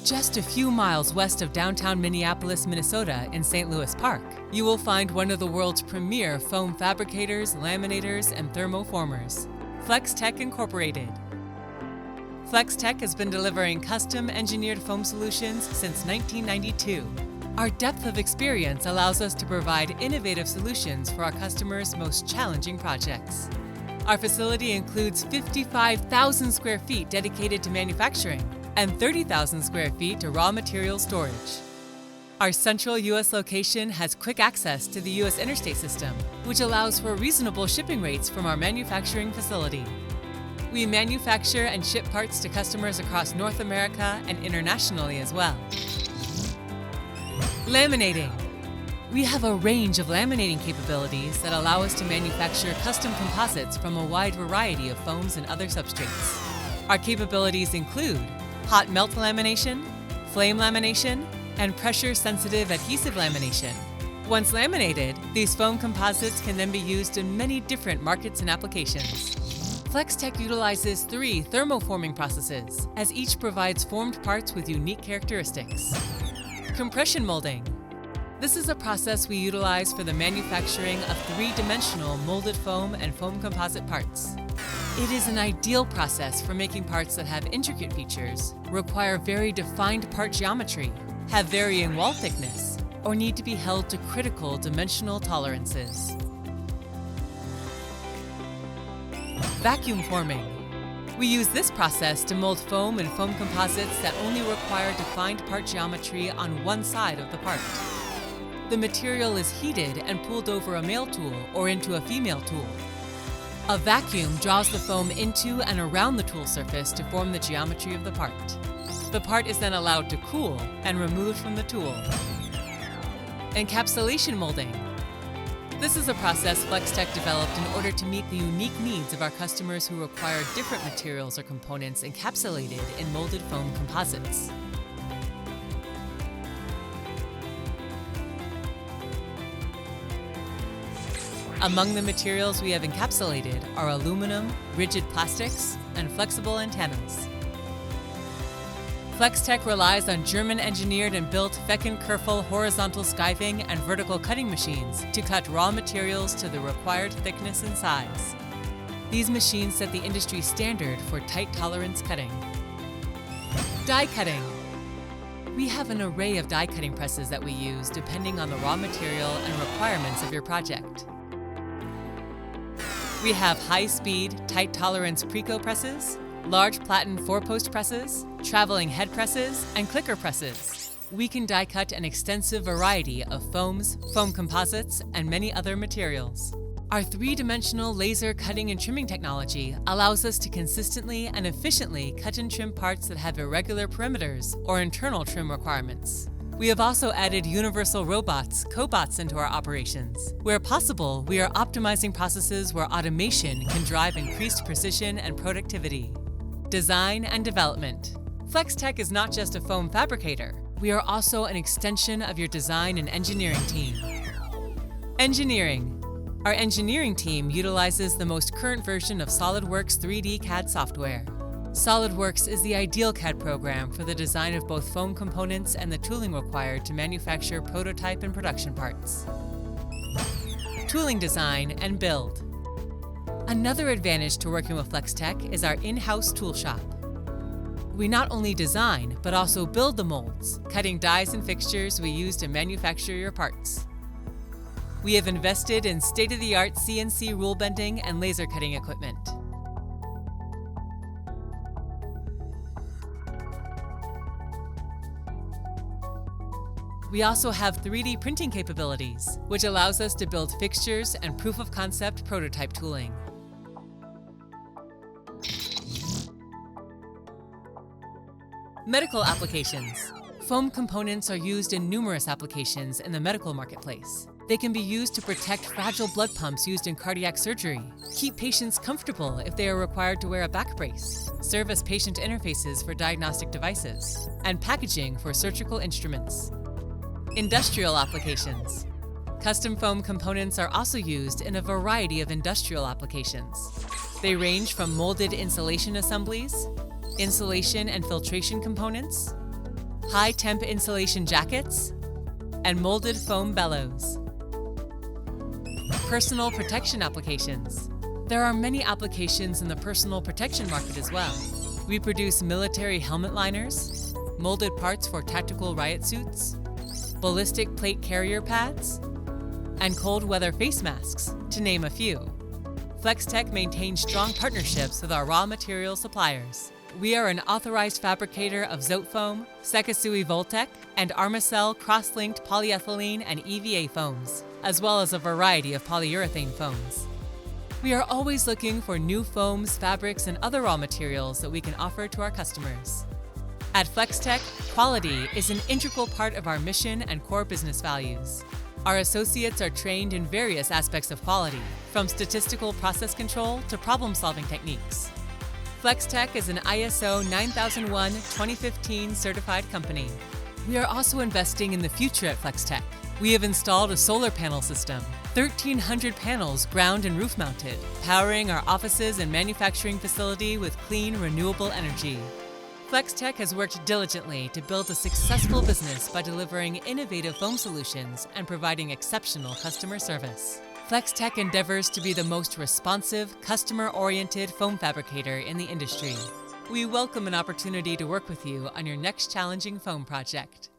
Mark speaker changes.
Speaker 1: Just a few miles west of downtown Minneapolis, Minnesota in St. Louis Park, you will find one of the world's premier foam fabricators, laminators, and thermoformers, Flextech Incorporated. Flextech has been delivering custom engineered foam solutions since 1992. Our depth of experience allows us to provide innovative solutions for our customers' most challenging projects. Our facility includes 55,000 square feet dedicated to manufacturing and 30,000 square feet to raw material storage. Our central U.S. location has quick access to the U.S. interstate system, which allows for reasonable shipping rates from our manufacturing facility. We manufacture and ship parts to customers across North America and internationally as well. Laminating. We have a range of laminating capabilities that allow us to manufacture custom composites from a wide variety of foams and other substrates. Our capabilities include hot melt lamination, flame lamination, and pressure-sensitive adhesive lamination. Once laminated, these foam composites can then be used in many different markets and applications. Flextech utilizes 3 thermoforming processes, as each provides formed parts with unique characteristics. Compression molding. This is a process we utilize for the manufacturing of 3-dimensional molded foam and foam composite parts. It is an ideal process for making parts that have intricate features, require very defined part geometry, have varying wall thickness, or need to be held to critical dimensional tolerances. Vacuum forming. We use this process to mold foam and foam composites that only require defined part geometry on one side of the part. The material is heated and pulled over a male tool or into a female tool. A vacuum draws the foam into and around the tool surface to form the geometry of the part. The part is then allowed to cool and removed from the tool. Encapsulation molding. This is a process Flextech developed in order to meet the unique needs of our customers who require different materials or components encapsulated in molded foam composites. Among the materials we have encapsulated are aluminum, rigid plastics, and flexible antennas. Flextech relies on German-engineered and built Feckenkerfel horizontal skiving and vertical cutting machines to cut raw materials to the required thickness and size. These machines set the industry standard for tight tolerance cutting. Die cutting. We have an array of die cutting presses that we use depending on the raw material and requirements of your project. We have high-speed, tight-tolerance Preco presses, large platen 4-post presses, traveling head presses, and clicker presses. We can die cut an extensive variety of foams, foam composites, and many other materials. Our 3-dimensional laser cutting and trimming technology allows us to consistently and efficiently cut and trim parts that have irregular perimeters or internal trim requirements. We have also added universal robots, cobots, into our operations. Where possible, we are optimizing processes where automation can drive increased precision and productivity. Design and development. Flextech is not just a foam fabricator. We are also an extension of your design and engineering team. Engineering. Our engineering team utilizes the most current version of SolidWorks 3D CAD software. SolidWorks is the ideal CAD program for the design of both foam components and the tooling required to manufacture prototype and production parts. Tooling design and build. Another advantage to working with Flextech is our in-house tool shop. We not only design, but also build the molds, cutting dies and fixtures we use to manufacture your parts. We have invested in state-of-the-art CNC rule bending and laser cutting equipment. We also have 3D printing capabilities, which allows us to build fixtures and proof-of-concept prototype tooling. Medical applications. Foam components are used in numerous applications in the medical marketplace. They can be used to protect fragile blood pumps used in cardiac surgery, keep patients comfortable if they are required to wear a back brace, serve as patient interfaces for diagnostic devices, and packaging for surgical instruments. Industrial applications. Custom foam components are also used in a variety of industrial applications. They range from molded insulation assemblies, insulation and filtration components, high-temp insulation jackets, and molded foam bellows. Personal protection applications. There are many applications in the personal protection market as well. We produce military helmet liners, molded parts for tactical riot suits, ballistic plate carrier pads, and cold weather face masks, to name a few. Flextech maintains strong partnerships with our raw material suppliers. We are an authorized fabricator of Zote foam, Sekisui Voltec, and Armacell cross-linked polyethylene and EVA foams, as well as a variety of polyurethane foams. We are always looking for new foams, fabrics, and other raw materials that we can offer to our customers. At Flextech, quality is an integral part of our mission and core business values. Our associates are trained in various aspects of quality, from statistical process control to problem-solving techniques. Flextech is an ISO 9001:2015 certified company. We are also investing in the future at Flextech. We have installed a solar panel system, 1,300 panels ground and roof mounted, powering our offices and manufacturing facility with clean, renewable energy. Flextech has worked diligently to build a successful business by delivering innovative foam solutions and providing exceptional customer service. Flextech endeavors to be the most responsive, customer-oriented foam fabricator in the industry. We welcome an opportunity to work with you on your next challenging foam project.